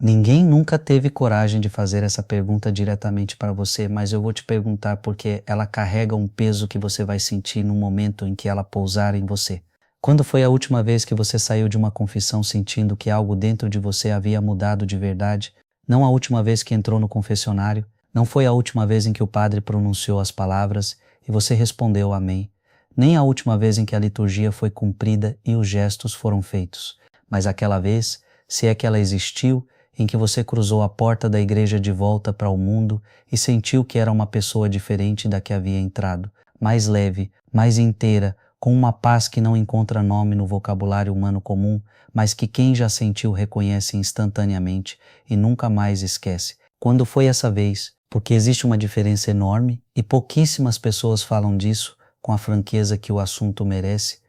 Ninguém nunca teve coragem de fazer essa pergunta diretamente para você, mas eu vou te perguntar porque ela carrega um peso que você vai sentir no momento em que ela pousar em você. Quando foi a última vez que você saiu de uma confissão sentindo que algo dentro de você havia mudado de verdade? Não a última vez que entrou no confessionário, não foi a última vez em que o padre pronunciou as palavras e você respondeu amém, nem a última vez em que a liturgia foi cumprida e os gestos foram feitos, mas aquela vez, se é que ela existiu, em que você cruzou a porta da igreja de volta para o mundo e sentiu que era uma pessoa diferente da que havia entrado, mais leve, mais inteira, com uma paz que não encontra nome no vocabulário humano comum, mas que quem já sentiu reconhece instantaneamente e nunca mais esquece. Quando foi essa vez? Porque existe uma diferença enorme e pouquíssimas pessoas falam disso com a franqueza que o assunto merece,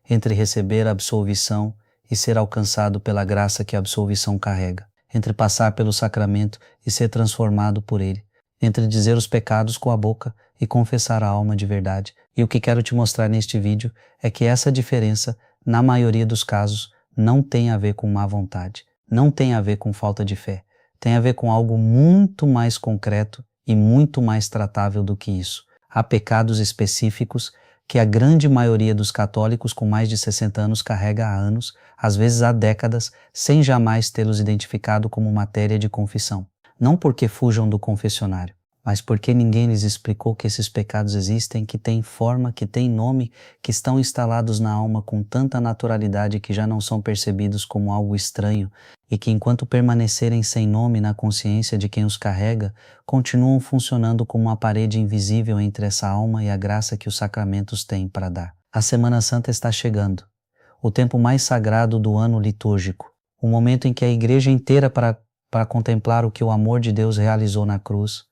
entre receber a absolvição e ser alcançado pela graça que a absolvição carrega, entre passar pelo sacramento e ser transformado por ele, entre dizer os pecados com a boca e confessar a alma de verdade. E o que quero te mostrar neste vídeo é que essa diferença, na maioria dos casos, não tem a ver com má vontade, não tem a ver com falta de fé, tem a ver com algo muito mais concreto e muito mais tratável do que isso. Há pecados específicos que a grande maioria dos católicos com mais de 60 anos carrega há anos, às vezes há décadas, sem jamais tê-los identificado como matéria de confissão. Não porque fujam do confessionário, mas porque ninguém lhes explicou que esses pecados existem, que têm forma, que têm nome, que estão instalados na alma com tanta naturalidade que já não são percebidos como algo estranho e que, enquanto permanecerem sem nome na consciência de quem os carrega, continuam funcionando como uma parede invisível entre essa alma e a graça que os sacramentos têm para dar. A Semana Santa está chegando, o tempo mais sagrado do ano litúrgico, o momento em que a igreja inteira para contemplar o que o amor de Deus realizou na cruz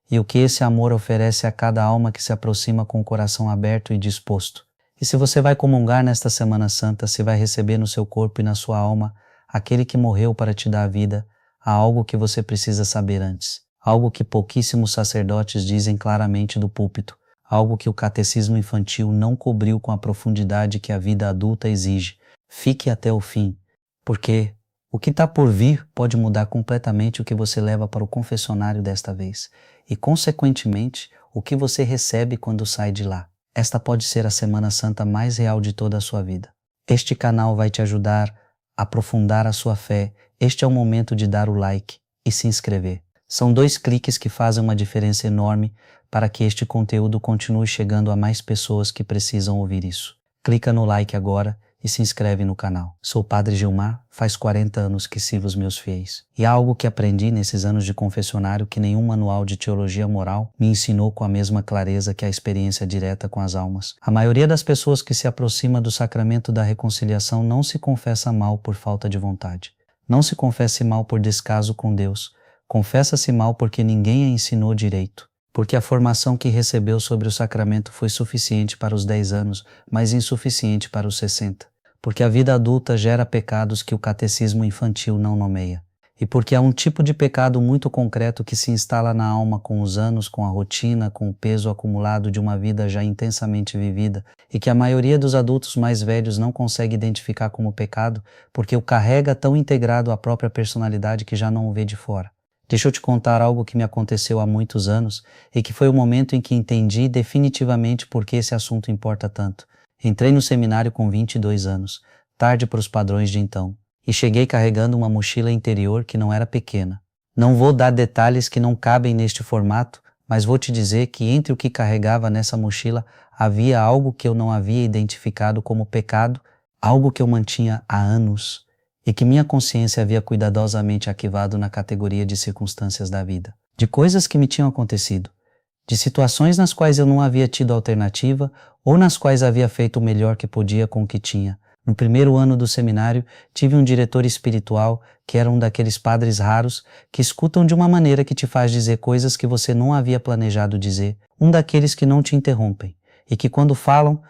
e o que esse amor oferece a cada alma que se aproxima com o coração aberto e disposto. E se você vai comungar nesta Semana Santa, se vai receber no seu corpo e na sua alma aquele que morreu para te dar a vida, há algo que você precisa saber antes, algo que pouquíssimos sacerdotes dizem claramente do púlpito, algo que o catecismo infantil não cobriu com a profundidade que a vida adulta exige. Fique até o fim, porque o que está por vir pode mudar completamente o que você leva para o confessionário desta vez e, consequentemente, o que você recebe quando sai de lá. Esta pode ser a Semana Santa mais real de toda a sua vida. Este canal vai te ajudar a aprofundar a sua fé. Este é o momento de dar o like e se inscrever. São 2 cliques que fazem uma diferença enorme para que este conteúdo continue chegando a mais pessoas que precisam ouvir isso. Clica no like agora e se inscreve no canal. Sou o Padre Gilmar, faz 40 anos que sirvo os meus fiéis. E há algo que aprendi nesses anos de confessionário que nenhum manual de teologia moral me ensinou com a mesma clareza que a experiência direta com as almas. A maioria das pessoas que se aproxima do sacramento da reconciliação não se confessa mal por falta de vontade. Não se confesse mal por descaso com Deus. Confessa-se mal porque ninguém a ensinou direito. Porque a formação que recebeu sobre o sacramento foi suficiente para os 10 anos, mas insuficiente para os 60. Porque a vida adulta gera pecados que o catecismo infantil não nomeia. E porque há um tipo de pecado muito concreto que se instala na alma com os anos, com a rotina, com o peso acumulado de uma vida já intensamente vivida, e que a maioria dos adultos mais velhos não consegue identificar como pecado, porque o carrega tão integrado à própria personalidade que já não o vê de fora. Deixa eu te contar algo que me aconteceu há muitos anos e que foi o momento em que entendi definitivamente por que esse assunto importa tanto. Entrei no seminário com 22 anos, tarde para os padrões de então, e cheguei carregando uma mochila interior que não era pequena. Não vou dar detalhes que não cabem neste formato, mas vou te dizer que entre o que carregava nessa mochila havia algo que eu não havia identificado como pecado, algo que eu mantinha há anos e que minha consciência havia cuidadosamente arquivado na categoria de circunstâncias da vida, de coisas que me tinham acontecido, de situações nas quais eu não havia tido alternativa ou nas quais havia feito o melhor que podia com o que tinha. No primeiro ano do seminário, tive um diretor espiritual que era um daqueles padres raros que escutam de uma maneira que te faz dizer coisas que você não havia planejado dizer, um daqueles que não te interrompem e que quando falam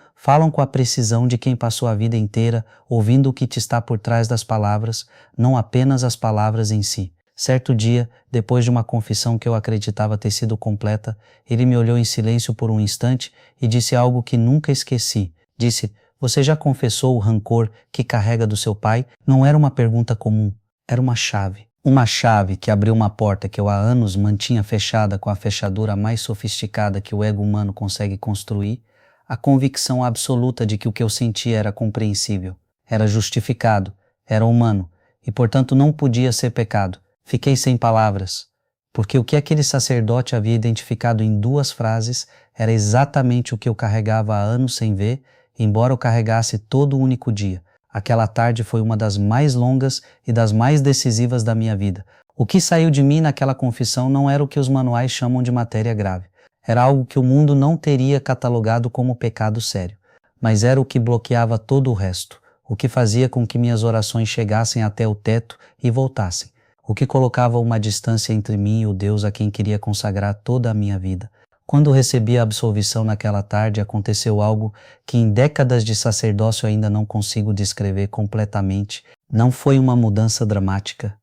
com a precisão de quem passou a vida inteira ouvindo o que te está por trás das palavras, não apenas as palavras em si. Certo dia, depois de uma confissão que eu acreditava ter sido completa, ele me olhou em silêncio por um instante e disse algo que nunca esqueci. Disse: "Você já confessou o rancor que carrega do seu pai?" Não era uma pergunta comum, era uma chave. Uma chave que abriu uma porta que eu há anos mantinha fechada com a fechadura mais sofisticada que o ego humano consegue construir, a convicção absoluta de que o que eu sentia era compreensível, era justificado, era humano e, portanto, não podia ser pecado. Fiquei sem palavras, porque o que aquele sacerdote havia identificado em 2 frases era exatamente o que eu carregava há anos sem ver, embora eu carregasse todo o único dia. Aquela tarde foi uma das mais longas e das mais decisivas da minha vida. O que saiu de mim naquela confissão não era o que os manuais chamam de matéria grave. Era algo que o mundo não teria catalogado como pecado sério, mas era o que bloqueava todo o resto, o que fazia com que minhas orações chegassem até o teto e voltassem, o que colocava uma distância entre mim e o Deus a quem queria consagrar toda a minha vida. Quando recebi a absolvição naquela tarde, aconteceu algo que em décadas de sacerdócio ainda não consigo descrever completamente. Não foi uma mudança dramática,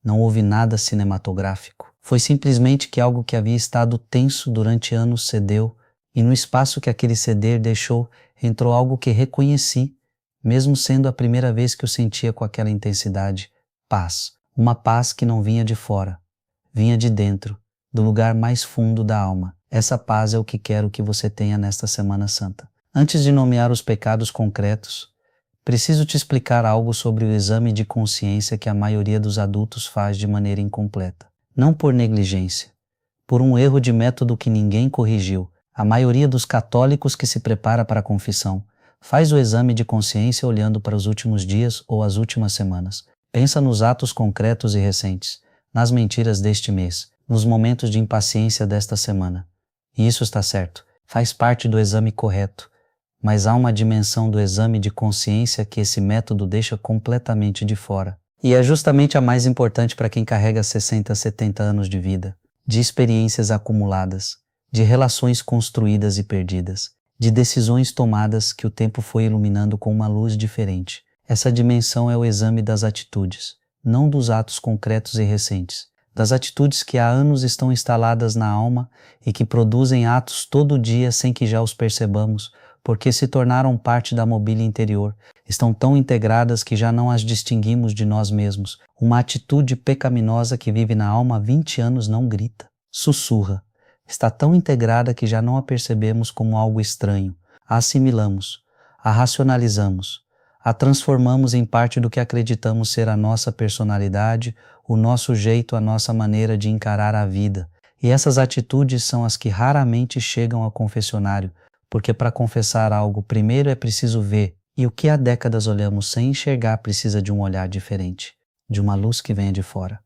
não houve nada cinematográfico. Foi simplesmente que algo que havia estado tenso durante anos cedeu, e no espaço que aquele ceder deixou, entrou algo que reconheci, mesmo sendo a primeira vez que o sentia com aquela intensidade: paz. Uma paz que não vinha de fora, vinha de dentro, do lugar mais fundo da alma. Essa paz é o que quero que você tenha nesta Semana Santa. Antes de nomear os pecados concretos, preciso te explicar algo sobre o exame de consciência que a maioria dos adultos faz de maneira incompleta. Não por negligência, por um erro de método que ninguém corrigiu. A maioria dos católicos que se prepara para a confissão faz o exame de consciência olhando para os últimos dias ou as últimas semanas. Pensa nos atos concretos e recentes, nas mentiras deste mês, nos momentos de impaciência desta semana. E isso está certo, faz parte do exame correto, mas há uma dimensão do exame de consciência que esse método deixa completamente de fora. E é justamente a mais importante para quem carrega 60, 70 anos de vida, de experiências acumuladas, de relações construídas e perdidas, de decisões tomadas que o tempo foi iluminando com uma luz diferente. Essa dimensão é o exame das atitudes, não dos atos concretos e recentes, das atitudes que há anos estão instaladas na alma e que produzem atos todo dia sem que já os percebamos, porque se tornaram parte da mobília interior, estão tão integradas que já não as distinguimos de nós mesmos. Uma atitude pecaminosa que vive na alma há 20 anos não grita, sussurra, está tão integrada que já não a percebemos como algo estranho, a assimilamos, a racionalizamos, a transformamos em parte do que acreditamos ser a nossa personalidade, o nosso jeito, a nossa maneira de encarar a vida. E essas atitudes são as que raramente chegam ao confessionário, porque para confessar algo, primeiro é preciso ver, e o que há décadas olhamos sem enxergar precisa de um olhar diferente, de uma luz que venha de fora,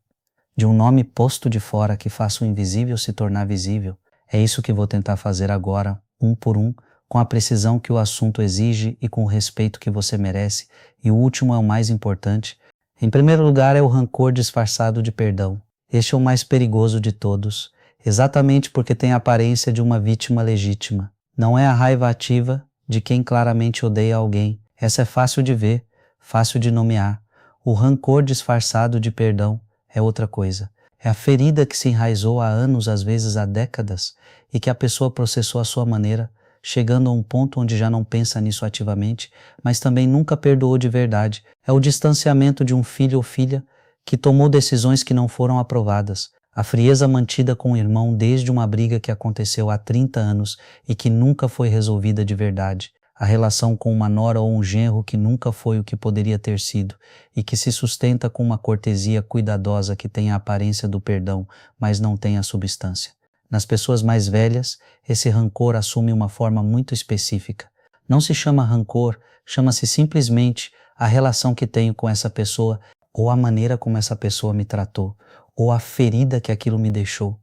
de um nome posto de fora que faça o invisível se tornar visível. É isso que vou tentar fazer agora, um por um, com a precisão que o assunto exige e com o respeito que você merece, e o último é o mais importante. Em primeiro lugar é o rancor disfarçado de perdão. Este é o mais perigoso de todos, exatamente porque tem a aparência de uma vítima legítima. Não é a raiva ativa de quem claramente odeia alguém. Essa é fácil de ver, fácil de nomear. O rancor disfarçado de perdão é outra coisa. É a ferida que se enraizou há anos, às vezes há décadas, e que a pessoa processou à sua maneira, chegando a um ponto onde já não pensa nisso ativamente, mas também nunca perdoou de verdade. É o distanciamento de um filho ou filha que tomou decisões que não foram aprovadas, a frieza mantida com o irmão desde uma briga que aconteceu há 30 anos e que nunca foi resolvida de verdade, a relação com uma nora ou um genro que nunca foi o que poderia ter sido e que se sustenta com uma cortesia cuidadosa que tem a aparência do perdão, mas não tem a substância. Nas pessoas mais velhas, esse rancor assume uma forma muito específica. Não se chama rancor, chama-se simplesmente a relação que tenho com essa pessoa, ou a maneira como essa pessoa me tratou, ou a ferida que aquilo me deixou.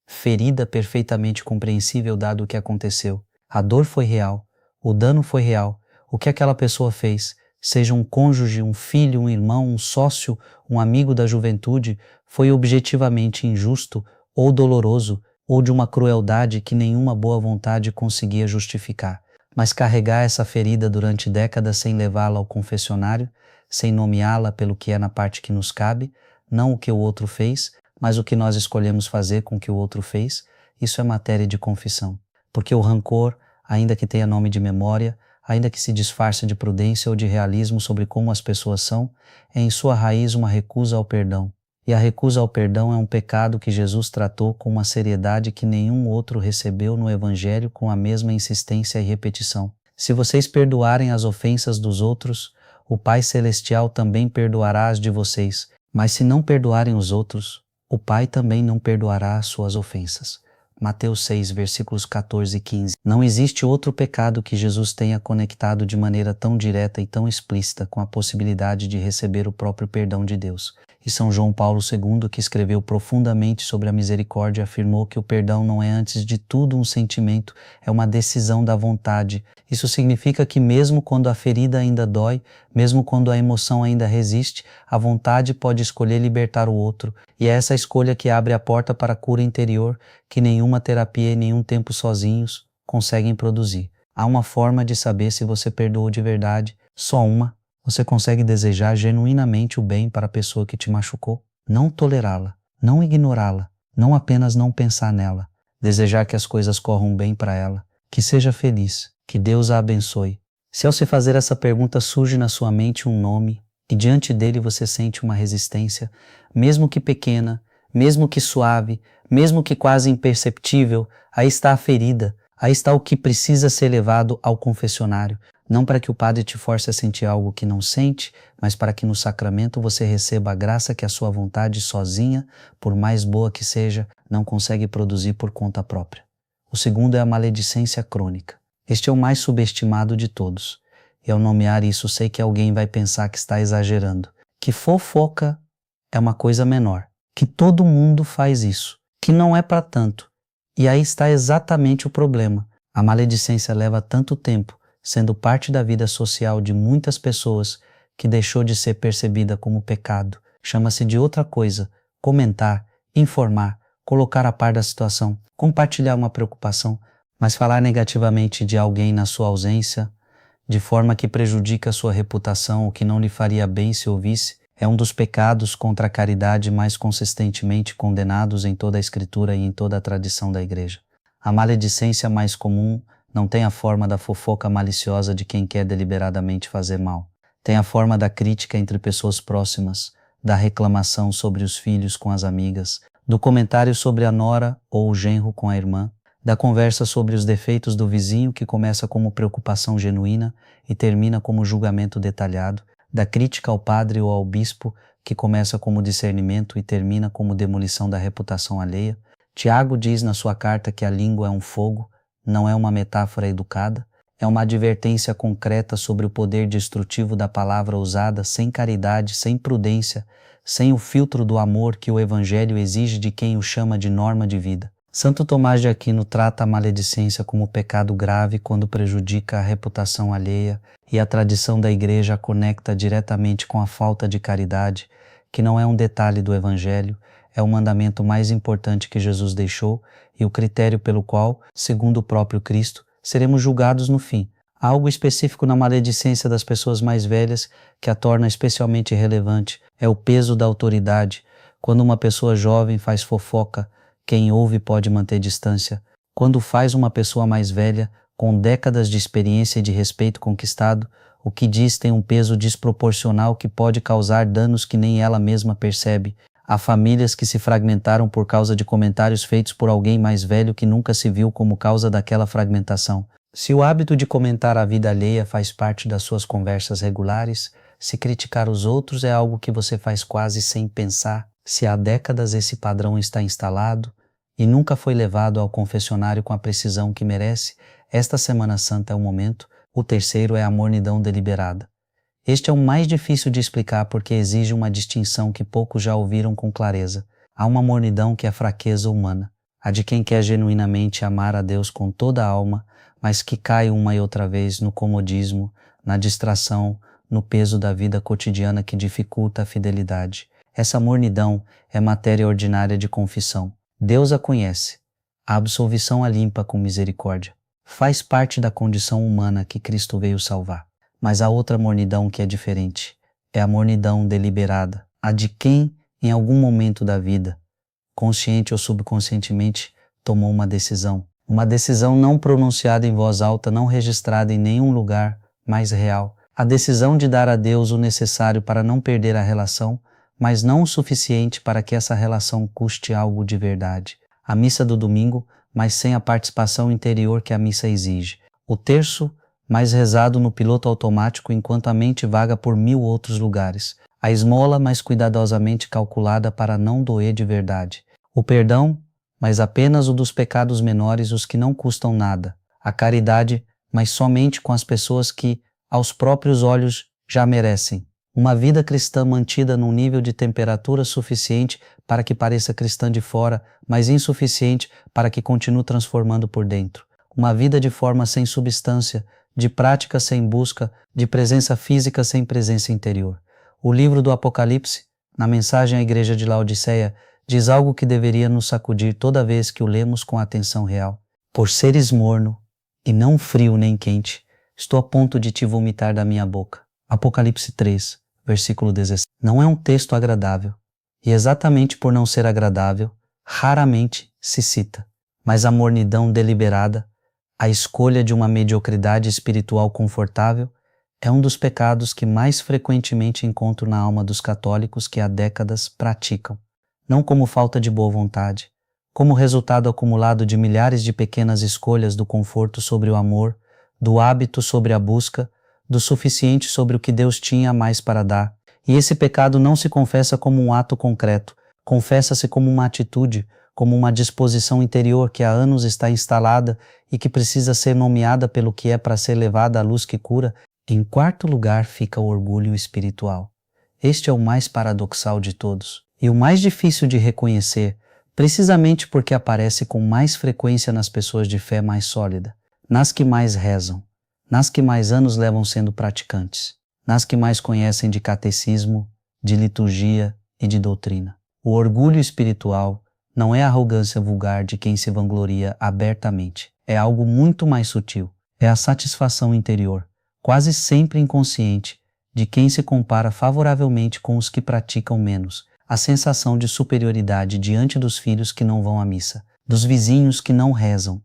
Ferida perfeitamente compreensível dado o que aconteceu. A dor foi real, o dano foi real, o que aquela pessoa fez, seja um cônjuge, um filho, um irmão, um sócio, um amigo da juventude, foi objetivamente injusto ou doloroso, ou de uma crueldade que nenhuma boa vontade conseguia justificar. Mas carregar essa ferida durante décadas sem levá-la ao confessionário, sem nomeá-la pelo que é na parte que nos cabe, não o que o outro fez, mas o que nós escolhemos fazer com o que o outro fez, isso é matéria de confissão. Porque o rancor, ainda que tenha nome de memória, ainda que se disfarce de prudência ou de realismo sobre como as pessoas são, é em sua raiz uma recusa ao perdão. E a recusa ao perdão é um pecado que Jesus tratou com uma seriedade que nenhum outro recebeu no Evangelho com a mesma insistência e repetição. Se vocês perdoarem as ofensas dos outros, o Pai Celestial também perdoará as de vocês. Mas se não perdoarem os outros, o Pai também não perdoará as suas ofensas. Mateus 6, versículos 14 e 15. Não existe outro pecado que Jesus tenha conectado de maneira tão direta e tão explícita com a possibilidade de receber o próprio perdão de Deus. E São João Paulo II, que escreveu profundamente sobre a misericórdia, afirmou que o perdão não é antes de tudo um sentimento, é uma decisão da vontade. Isso significa que mesmo quando a ferida ainda dói, mesmo quando a emoção ainda resiste, a vontade pode escolher libertar o outro. E é essa escolha que abre a porta para a cura interior que nenhuma terapia e nenhum tempo sozinhos conseguem produzir. Há uma forma de saber se você perdoou de verdade, só uma. Você consegue desejar genuinamente o bem para a pessoa que te machucou, não tolerá-la, não ignorá-la, não apenas não pensar nela, desejar que as coisas corram bem para ela, que seja feliz, que Deus a abençoe. Se ao se fazer essa pergunta surge na sua mente um nome e diante dele você sente uma resistência, mesmo que pequena, mesmo que suave, mesmo que quase imperceptível, aí está a ferida, aí está o que precisa ser levado ao confessionário. Não para que o padre te force a sentir algo que não sente, mas para que no sacramento você receba a graça que a sua vontade sozinha, por mais boa que seja, não consegue produzir por conta própria. O segundo é a maledicência crônica. Este é o mais subestimado de todos. E ao nomear isso, sei que alguém vai pensar que está exagerando, que fofoca é uma coisa menor, que todo mundo faz isso, que não é para tanto. E aí está exatamente o problema. A maledicência leva tanto tempo, sendo parte da vida social de muitas pessoas, que deixou de ser percebida como pecado. Chama-se de outra coisa: comentar, informar, colocar a par da situação, compartilhar uma preocupação, mas falar negativamente de alguém na sua ausência, de forma que prejudica a sua reputação, o que não lhe faria bem se ouvisse, é um dos pecados contra a caridade mais consistentemente condenados em toda a Escritura e em toda a tradição da Igreja. A maledicência mais comum não tem a forma da fofoca maliciosa de quem quer deliberadamente fazer mal. Tem a forma da crítica entre pessoas próximas, da reclamação sobre os filhos com as amigas, do comentário sobre a nora ou o genro com a irmã, da conversa sobre os defeitos do vizinho que começa como preocupação genuína e termina como julgamento detalhado, da crítica ao padre ou ao bispo que começa como discernimento e termina como demolição da reputação alheia. Tiago diz na sua carta que a língua é um fogo, não é uma metáfora educada, é uma advertência concreta sobre o poder destrutivo da palavra usada sem caridade, sem prudência, sem o filtro do amor que o Evangelho exige de quem o chama de norma de vida. Santo Tomás de Aquino trata a maledicência como pecado grave quando prejudica a reputação alheia, e a tradição da Igreja a conecta diretamente com a falta de caridade, que não é um detalhe do Evangelho, é o mandamento mais importante que Jesus deixou e o critério pelo qual, segundo o próprio Cristo, seremos julgados no fim. Há algo específico na maledicência das pessoas mais velhas que a torna especialmente relevante, é o peso da autoridade. Quando uma pessoa jovem faz fofoca, quem ouve pode manter distância. Quando faz uma pessoa mais velha, com décadas de experiência e de respeito conquistado, o que diz tem um peso desproporcional que pode causar danos que nem ela mesma percebe. Há famílias que se fragmentaram por causa de comentários feitos por alguém mais velho que nunca se viu como causa daquela fragmentação. Se o hábito de comentar a vida alheia faz parte das suas conversas regulares, se criticar os outros é algo que você faz quase sem pensar, se há décadas esse padrão está instalado e nunca foi levado ao confessionário com a precisão que merece, esta Semana Santa é o momento. O terceiro é a mornidão deliberada. Este é o mais difícil de explicar porque exige uma distinção que poucos já ouviram com clareza. Há uma mornidão que é fraqueza humana, a de quem quer genuinamente amar a Deus com toda a alma, mas que cai uma e outra vez no comodismo, na distração, no peso da vida cotidiana que dificulta a fidelidade. Essa mornidão é matéria ordinária de confissão. Deus a conhece. A absolvição a limpa com misericórdia. Faz parte da condição humana que Cristo veio salvar. Mas há outra mornidão que é diferente. É a mornidão deliberada, a de quem, em algum momento da vida, consciente ou subconscientemente, tomou uma decisão. Uma decisão não pronunciada em voz alta, não registrada em nenhum lugar, mas real. A decisão de dar a Deus o necessário para não perder a relação, mas não o suficiente para que essa relação custe algo de verdade. A missa do domingo, mas sem a participação interior que a missa exige. O terço, mais rezado no piloto automático enquanto a mente vaga por 1000 outros lugares. A esmola, mais cuidadosamente calculada para não doer de verdade. O perdão, mas apenas o dos pecados menores, os que não custam nada. A caridade, mas somente com as pessoas que, aos próprios olhos, já merecem. Uma vida cristã mantida num nível de temperatura suficiente para que pareça cristã de fora, mas insuficiente para que continue transformando por dentro. Uma vida de forma sem substância, de prática sem busca, de presença física sem presença interior. O livro do Apocalipse, na mensagem à igreja de Laodiceia, diz algo que deveria nos sacudir toda vez que o lemos com atenção real. Por seres morno, e não frio nem quente, estou a ponto de te vomitar da minha boca. Apocalipse 3, versículo 17. Não é um texto agradável, e exatamente por não ser agradável, raramente se cita. Mas a mornidão deliberada, a escolha de uma mediocridade espiritual confortável, é um dos pecados que mais frequentemente encontro na alma dos católicos que há décadas praticam. Não como falta de boa vontade, como resultado acumulado de milhares de pequenas escolhas do conforto sobre o amor, do hábito sobre a busca, do suficiente sobre o que Deus tinha mais para dar. E esse pecado não se confessa como um ato concreto, confessa-se como uma atitude, como uma disposição interior que há anos está instalada e que precisa ser nomeada pelo que é para ser levada à luz que cura. Em quarto lugar fica o orgulho espiritual. Este é o mais paradoxal de todos e o mais difícil de reconhecer, precisamente porque aparece com mais frequência nas pessoas de fé mais sólida, nas que mais rezam, nas que mais anos levam sendo praticantes, nas que mais conhecem de catecismo, de liturgia e de doutrina. O orgulho espiritual não é a arrogância vulgar de quem se vangloria abertamente. É algo muito mais sutil. É a satisfação interior, quase sempre inconsciente, de quem se compara favoravelmente com os que praticam menos. A sensação de superioridade diante dos filhos que não vão à missa, dos vizinhos que não rezam,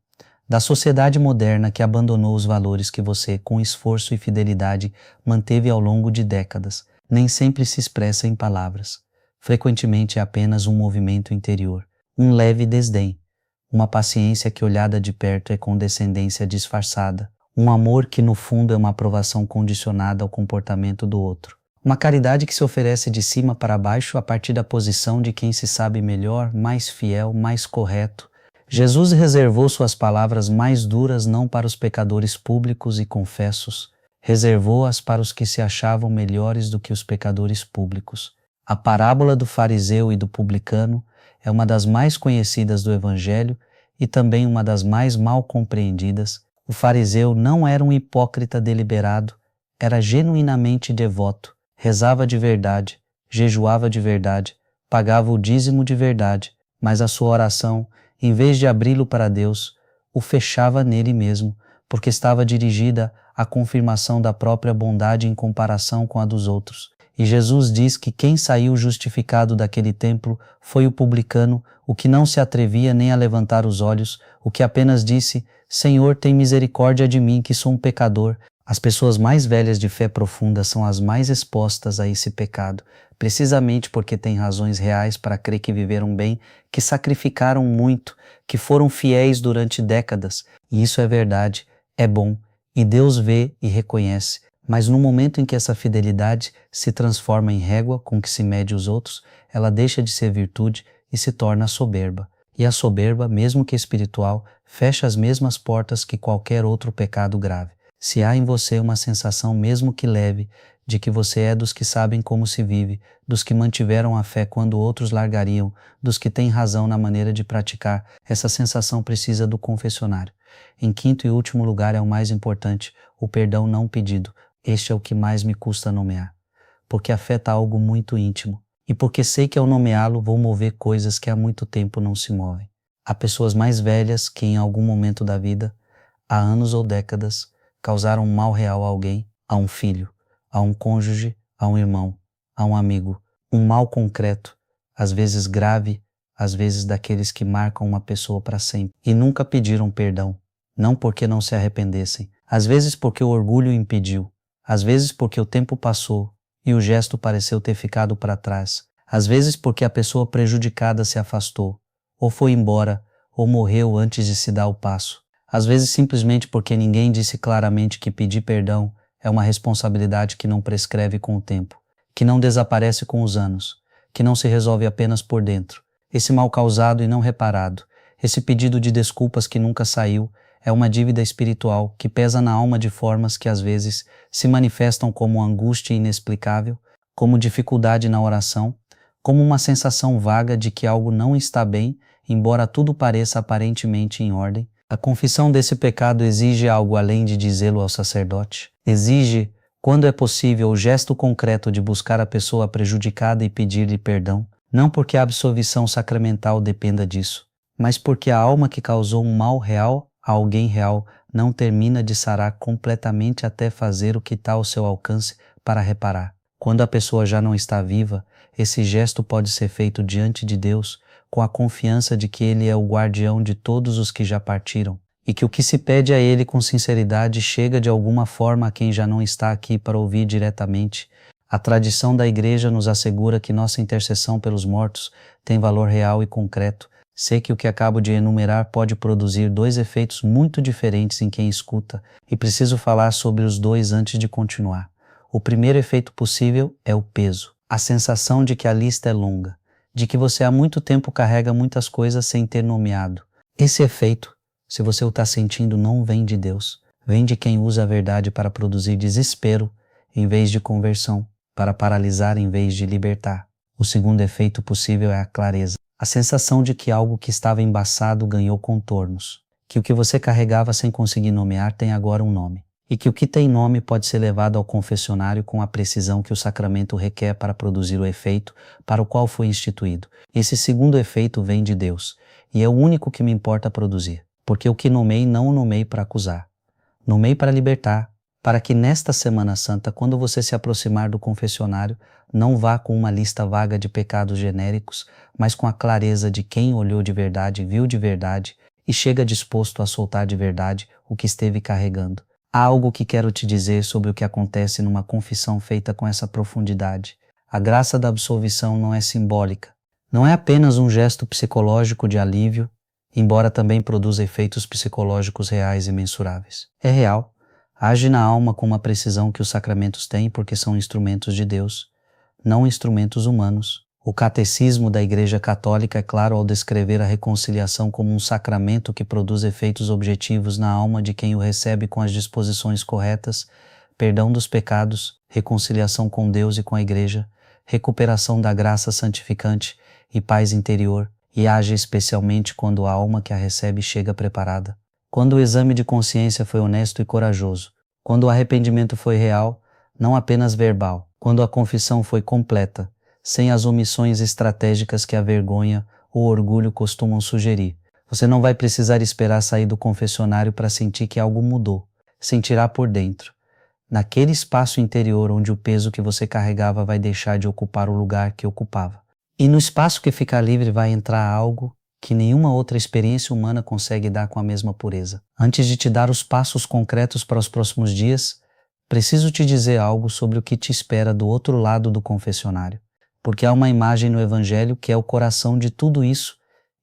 da sociedade moderna que abandonou os valores que você, com esforço e fidelidade, manteve ao longo de décadas. Nem sempre se expressa em palavras. Frequentemente é apenas um movimento interior, um leve desdém, uma paciência que olhada de perto é condescendência disfarçada, um amor que no fundo é uma aprovação condicionada ao comportamento do outro. Uma caridade que se oferece de cima para baixo a partir da posição de quem se sabe melhor, mais fiel, mais correto. Jesus reservou suas palavras mais duras não para os pecadores públicos e confessos, reservou-as para os que se achavam melhores do que os pecadores públicos. A parábola do fariseu e do publicano é uma das mais conhecidas do Evangelho e também uma das mais mal compreendidas. O fariseu não era um hipócrita deliberado, era genuinamente devoto. Rezava de verdade, jejuava de verdade, pagava o dízimo de verdade, mas a sua oração, em vez de abri-lo para Deus, o fechava nele mesmo, porque estava dirigida à confirmação da própria bondade em comparação com a dos outros. E Jesus diz que quem saiu justificado daquele templo foi o publicano, o que não se atrevia nem a levantar os olhos, o que apenas disse: Senhor, tem misericórdia de mim, que sou um pecador. As pessoas mais velhas de fé profunda são as mais expostas a esse pecado, precisamente porque têm razões reais para crer que viveram bem, que sacrificaram muito, que foram fiéis durante décadas. E isso é verdade, é bom, e Deus vê e reconhece. Mas no momento em que essa fidelidade se transforma em régua com que se mede os outros, ela deixa de ser virtude e se torna soberba. E a soberba, mesmo que espiritual, fecha as mesmas portas que qualquer outro pecado grave. Se há em você uma sensação, mesmo que leve, de que você é dos que sabem como se vive, dos que mantiveram a fé quando outros largariam, dos que têm razão na maneira de praticar, essa sensação precisa do confessionário. Em quinto e último lugar é o mais importante, o perdão não pedido. Este é o que mais me custa nomear, porque afeta algo muito íntimo e porque sei que ao nomeá-lo vou mover coisas que há muito tempo não se movem. Há pessoas mais velhas que em algum momento da vida, há anos ou décadas, causaram um mal real a alguém, a um filho, a um cônjuge, a um irmão, a um amigo, um mal concreto, às vezes grave, às vezes daqueles que marcam uma pessoa para sempre, e nunca pediram perdão, não porque não se arrependessem, às vezes porque o orgulho impediu, às vezes porque o tempo passou e o gesto pareceu ter ficado para trás, Às vezes porque a pessoa prejudicada se afastou, ou foi embora, ou morreu antes de se dar o passo. Às vezes simplesmente porque ninguém disse claramente que pedir perdão é uma responsabilidade que não prescreve com o tempo, que não desaparece com os anos, que não se resolve apenas por dentro. Esse mal causado e não reparado, esse pedido de desculpas que nunca saiu, é uma dívida espiritual que pesa na alma de formas que às vezes se manifestam como angústia inexplicável, como dificuldade na oração, como uma sensação vaga de que algo não está bem, embora tudo pareça aparentemente em ordem. A confissão desse pecado exige algo além de dizê-lo ao sacerdote. Exige, quando é possível, o gesto concreto de buscar a pessoa prejudicada e pedir-lhe perdão, não porque a absolvição sacramental dependa disso, mas porque a alma que causou um mal real a alguém real não termina de sarar completamente até fazer o que está ao seu alcance para reparar. Quando a pessoa já não está viva, esse gesto pode ser feito diante de Deus com a confiança de que Ele é o guardião de todos os que já partiram e que o que se pede a Ele com sinceridade chega de alguma forma a quem já não está aqui para ouvir diretamente. A tradição da Igreja nos assegura que nossa intercessão pelos mortos tem valor real e concreto. Sei que o que acabo de enumerar pode produzir dois efeitos muito diferentes em quem escuta e preciso falar sobre os dois antes de continuar. O primeiro efeito possível é o peso, a sensação de que a lista é longa, de que você há muito tempo carrega muitas coisas sem ter nomeado. Esse efeito, se você o está sentindo, não vem de Deus, vem de quem usa a verdade para produzir desespero em vez de conversão, para paralisar em vez de libertar. O segundo efeito possível é a clareza, a sensação de que algo que estava embaçado ganhou contornos, que o que você carregava sem conseguir nomear tem agora um nome, e que o que tem nome pode ser levado ao confessionário com a precisão que o sacramento requer para produzir o efeito para o qual foi instituído. Esse segundo efeito vem de Deus, e é o único que me importa produzir, porque o que nomei não o nomei para acusar, nomei para libertar, para que nesta Semana Santa, quando você se aproximar do confessionário, não vá com uma lista vaga de pecados genéricos, mas com a clareza de quem olhou de verdade, viu de verdade e chega disposto a soltar de verdade o que esteve carregando. Há algo que quero te dizer sobre o que acontece numa confissão feita com essa profundidade. A graça da absolvição não é simbólica. Não é apenas um gesto psicológico de alívio, embora também produza efeitos psicológicos reais e mensuráveis. É real. Age na alma com uma precisão que os sacramentos têm porque são instrumentos de Deus, não instrumentos humanos. O catecismo da Igreja Católica é claro ao descrever a reconciliação como um sacramento que produz efeitos objetivos na alma de quem o recebe com as disposições corretas, perdão dos pecados, reconciliação com Deus e com a Igreja, recuperação da graça santificante e paz interior, e age especialmente quando a alma que a recebe chega preparada. Quando o exame de consciência foi honesto e corajoso, quando o arrependimento foi real, não apenas verbal, quando a confissão foi completa, sem as omissões estratégicas que a vergonha ou o orgulho costumam sugerir. Você não vai precisar esperar sair do confessionário para sentir que algo mudou. Sentirá por dentro, naquele espaço interior onde o peso que você carregava vai deixar de ocupar o lugar que ocupava. E no espaço que ficar livre vai entrar algo que nenhuma outra experiência humana consegue dar com a mesma pureza. Antes de te dar os passos concretos para os próximos dias, preciso te dizer algo sobre o que te espera do outro lado do confessionário, porque há uma imagem no Evangelho que é o coração de tudo isso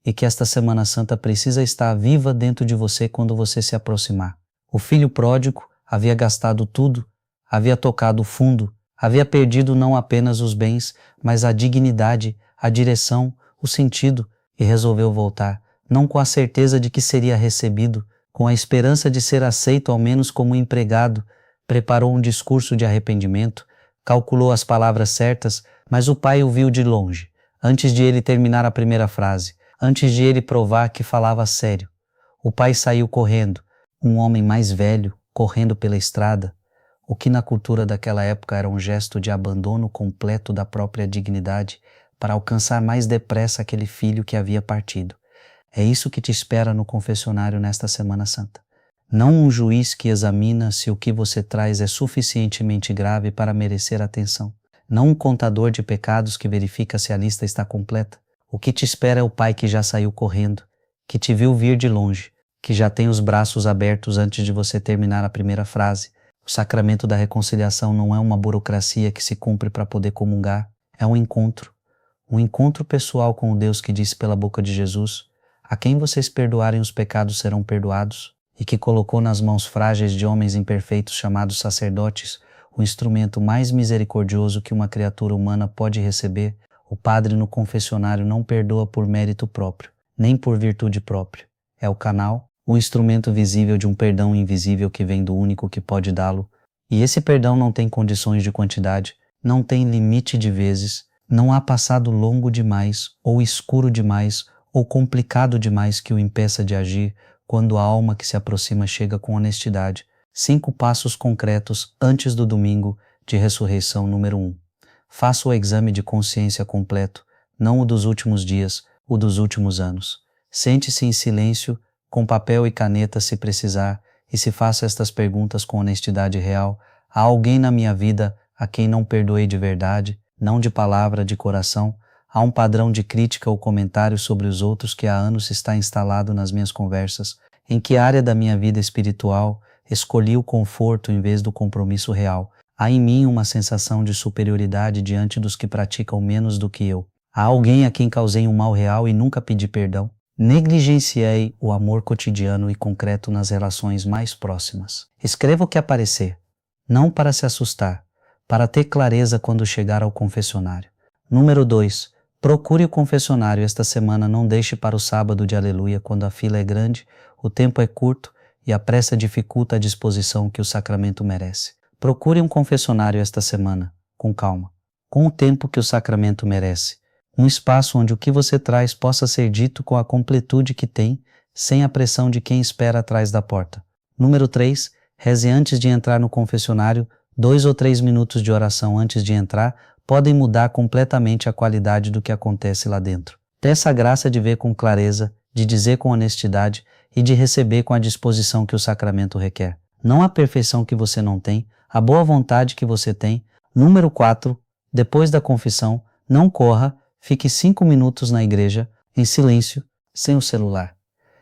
e que esta Semana Santa precisa estar viva dentro de você quando você se aproximar. O filho pródigo havia gastado tudo, havia tocado fundo, havia perdido não apenas os bens, mas a dignidade, a direção, o sentido, e resolveu voltar, não com a certeza de que seria recebido, com a esperança de ser aceito ao menos como empregado, preparou um discurso de arrependimento, calculou as palavras certas, mas o pai o viu de longe, antes de ele terminar a primeira frase, antes de ele provar que falava sério. O pai saiu correndo, um homem mais velho, correndo pela estrada, o que na cultura daquela época era um gesto de abandono completo da própria dignidade para alcançar mais depressa aquele filho que havia partido. É isso que te espera no confessionário nesta Semana Santa. Não um juiz que examina se o que você traz é suficientemente grave para merecer atenção. Não um contador de pecados que verifica se a lista está completa. O que te espera é o pai que já saiu correndo, que te viu vir de longe, que já tem os braços abertos antes de você terminar a primeira frase. O sacramento da reconciliação não é uma burocracia que se cumpre para poder comungar, é um encontro. um encontro pessoal com o Deus que disse pela boca de Jesus: a quem vocês perdoarem os pecados serão perdoados, e que colocou nas mãos frágeis de homens imperfeitos chamados sacerdotes o instrumento mais misericordioso que uma criatura humana pode receber. O padre no confessionário não perdoa por mérito próprio, nem por virtude própria. É o canal, o instrumento visível de um perdão invisível que vem do único que pode dá-lo. E esse perdão não tem condições de quantidade, não tem limite de vezes, não há passado longo demais, ou escuro demais, ou complicado demais que o impeça de agir quando a alma que se aproxima chega com honestidade. 5 passos concretos antes do domingo de ressurreição número 1. Faça o exame de consciência completo, não o dos últimos dias, o dos últimos anos. Sente-se em silêncio, com papel e caneta se precisar, e se faça estas perguntas com honestidade real. Há alguém na minha vida a quem não perdoei de verdade, não de palavra, de coração? Há um padrão de crítica ou comentário sobre os outros que há anos está instalado nas minhas conversas? Em que área da minha vida espiritual escolhi o conforto em vez do compromisso real? Há em mim uma sensação de superioridade diante dos que praticam menos do que eu? Há alguém a quem causei um mal real e nunca pedi perdão? Negligenciei o amor cotidiano e concreto nas relações mais próximas. Escreva o que aparecer, não para se assustar, para ter clareza quando chegar ao confessionário. Número 2. Procure o confessionário esta semana, não deixe para o sábado de aleluia, quando a fila é grande, o tempo é curto e a pressa dificulta a disposição que o sacramento merece. Procure um confessionário esta semana, com calma, com o tempo que o sacramento merece. Um espaço onde o que você traz possa ser dito com a completude que tem, sem a pressão de quem espera atrás da porta. Número 3. Reze antes de entrar no confessionário. 2 ou 3 minutos de oração antes de entrar podem mudar completamente a qualidade do que acontece lá dentro. Peça a graça de ver com clareza, de dizer com honestidade e de receber com a disposição que o sacramento requer. Não a perfeição que você não tem, a boa vontade que você tem. Número 4. Depois da confissão, não corra, fique 5 minutos na igreja, em silêncio, sem o celular,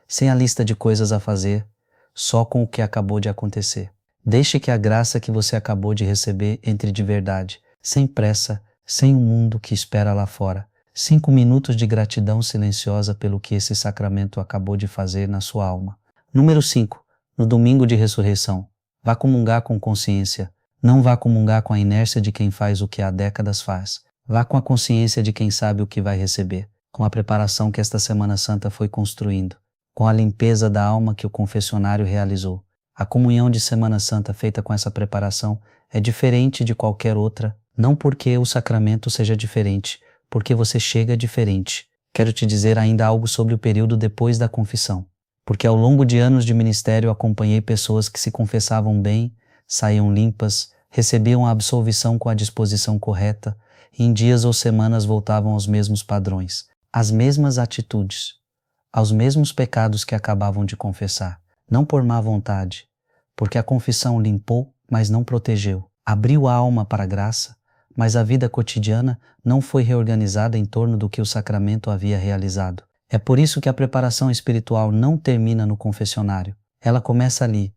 sem a lista de coisas a fazer, só com o que acabou de acontecer. Deixe que a graça que você acabou de receber entre de verdade, sem pressa, sem um mundo que espera lá fora. 5 minutos de gratidão silenciosa pelo que esse sacramento acabou de fazer na sua alma. Número 5. No domingo de ressurreição, vá comungar com consciência. Não vá comungar com a inércia de quem faz o que há décadas faz. Vá com a consciência de quem sabe o que vai receber, com a preparação que esta Semana Santa foi construindo, com a limpeza da alma que o confessionário realizou. A comunhão de Semana Santa feita com essa preparação é diferente de qualquer outra, não porque o sacramento seja diferente, porque você chega diferente. Quero te dizer ainda algo sobre o período depois da confissão, porque ao longo de anos de ministério acompanhei pessoas que se confessavam bem, saíam limpas, recebiam a absolvição com a disposição correta, e em dias ou semanas voltavam aos mesmos padrões, às mesmas atitudes, aos mesmos pecados que acabavam de confessar, não por má vontade, porque a confissão limpou, mas não protegeu, abriu a alma para a graça, mas a vida cotidiana não foi reorganizada em torno do que o sacramento havia realizado. É por isso que a preparação espiritual não termina no confessionário, ela começa ali,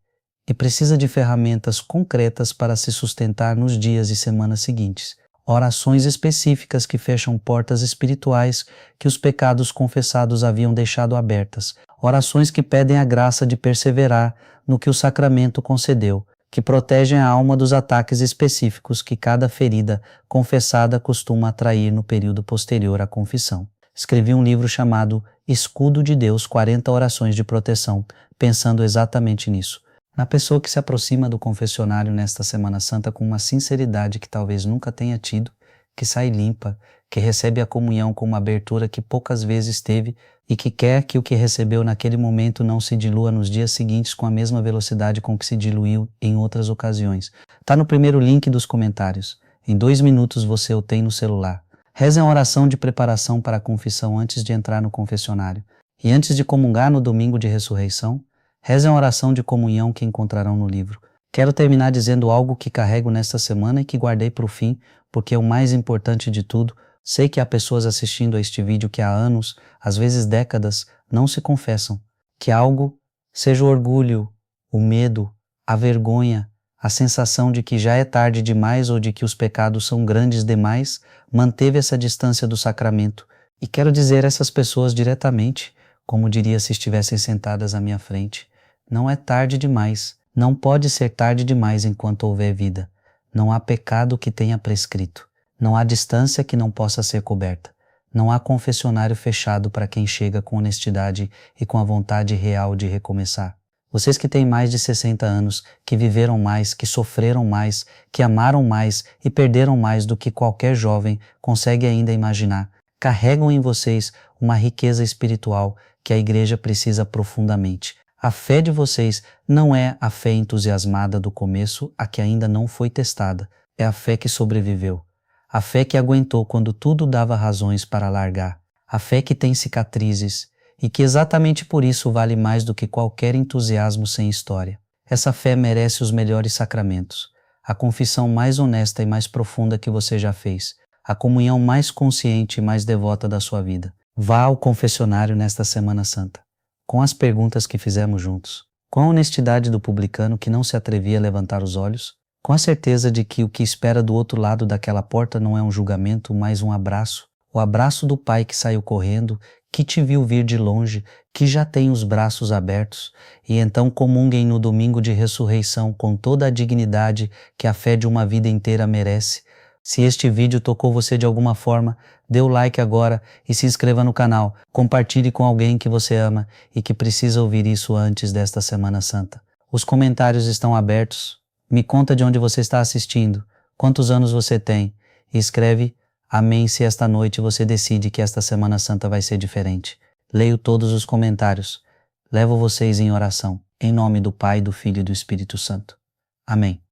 e precisa de ferramentas concretas para se sustentar nos dias e semanas seguintes. Orações específicas que fecham portas espirituais que os pecados confessados haviam deixado abertas. Orações que pedem a graça de perseverar no que o sacramento concedeu, que protegem a alma dos ataques específicos que cada ferida confessada costuma atrair no período posterior à confissão. Escrevi um livro chamado Escudo de Deus, 40 orações de proteção, pensando exatamente nisso. Na pessoa que se aproxima do confessionário nesta Semana Santa com uma sinceridade que talvez nunca tenha tido, que sai limpa, que recebe a comunhão com uma abertura que poucas vezes teve e que quer que o que recebeu naquele momento não se dilua nos dias seguintes com a mesma velocidade com que se diluiu em outras ocasiões. Está no primeiro link dos comentários. Em 2 minutos você o tem no celular. Reze a oração de preparação para a confissão antes de entrar no confessionário. E antes de comungar no domingo de ressurreição, reze a oração de comunhão que encontrarão no livro. Quero terminar dizendo algo que carrego nesta semana e que guardei para o fim, porque é o mais importante de tudo. Sei que há pessoas assistindo a este vídeo que há anos, às vezes décadas, não se confessam. Que algo, seja o orgulho, o medo, a vergonha, a sensação de que já é tarde demais ou de que os pecados são grandes demais, manteve essa distância do sacramento. E quero dizer a essas pessoas diretamente, como diria se estivessem sentadas à minha frente: não é tarde demais, não pode ser tarde demais enquanto houver vida. Não há pecado que tenha prescrito, não há distância que não possa ser coberta, não há confessionário fechado para quem chega com honestidade e com a vontade real de recomeçar. Vocês que têm mais de 60 anos, que viveram mais, que sofreram mais, que amaram mais e perderam mais do que qualquer jovem consegue ainda imaginar, carregam em vocês uma riqueza espiritual que a Igreja precisa profundamente. A fé de vocês não é a fé entusiasmada do começo, a que ainda não foi testada. É a fé que sobreviveu. A fé que aguentou quando tudo dava razões para largar. A fé que tem cicatrizes e que exatamente por isso vale mais do que qualquer entusiasmo sem história. Essa fé merece os melhores sacramentos, a confissão mais honesta e mais profunda que você já fez, a comunhão mais consciente e mais devota da sua vida. Vá ao confessionário nesta Semana Santa, com as perguntas que fizemos juntos, com a honestidade do publicano que não se atrevia a levantar os olhos, com a certeza de que o que espera do outro lado daquela porta não é um julgamento, mas um abraço, o abraço do Pai que saiu correndo, que te viu vir de longe, que já tem os braços abertos, e então comunguem no domingo de ressurreição com toda a dignidade que a fé de uma vida inteira merece. Se este vídeo tocou você de alguma forma, dê o like agora e se inscreva no canal. Compartilhe com alguém que você ama e que precisa ouvir isso antes desta Semana Santa. Os comentários estão abertos. Me conta de onde você está assistindo, quantos anos você tem, e escreve amém se esta noite você decide que esta Semana Santa vai ser diferente. Leio todos os comentários. Levo vocês em oração, em nome do Pai, do Filho e do Espírito Santo. Amém.